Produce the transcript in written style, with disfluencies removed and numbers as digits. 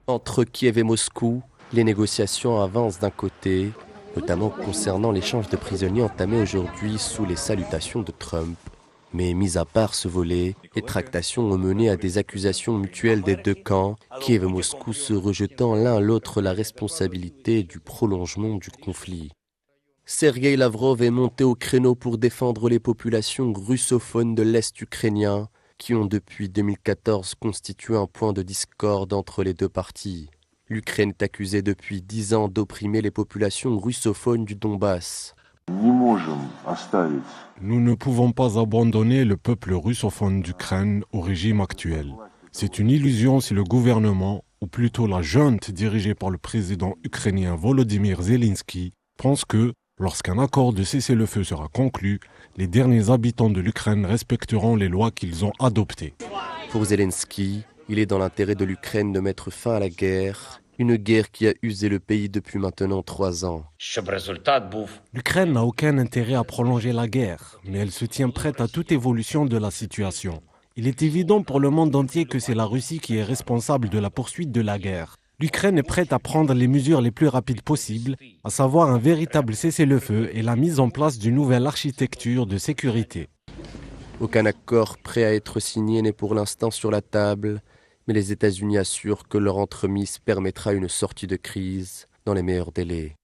Entre Kiev et Moscou, les négociations avancent d'un côté, notamment concernant l'échange de prisonniers entamé aujourd'hui sous les salutations de Trump. Mais mis à part ce volet, les tractations ont mené à des accusations mutuelles des deux camps, Kiev et Moscou se rejetant l'un à l'autre la responsabilité du prolongement du conflit. Sergueï Lavrov est monté au créneau pour défendre les populations russophones de l'Est ukrainien, qui ont depuis 2014 constitué un point de discorde entre les deux parties. L'Ukraine est accusée depuis 10 ans d'opprimer les populations russophones du Donbass. Nous ne pouvons pas abandonner le peuple russophone d'Ukraine au régime actuel. C'est une illusion si le gouvernement, ou plutôt la junte dirigée par le président ukrainien Volodymyr Zelensky, pense que, lorsqu'un accord de cessez-le-feu sera conclu, les derniers habitants de l'Ukraine respecteront les lois qu'ils ont adoptées. Pour Zelensky, il est dans l'intérêt de l'Ukraine de mettre fin à la guerre, une guerre qui a usé le pays depuis maintenant 3 ans. L'Ukraine n'a aucun intérêt à prolonger la guerre, mais elle se tient prête à toute évolution de la situation. Il est évident pour le monde entier que c'est la Russie qui est responsable de la poursuite de la guerre. L'Ukraine est prête à prendre les mesures les plus rapides possibles, à savoir un véritable cessez-le-feu et la mise en place d'une nouvelle architecture de sécurité. Aucun accord prêt à être signé n'est pour l'instant sur la table, mais les États-Unis assurent que leur entremise permettra une sortie de crise dans les meilleurs délais.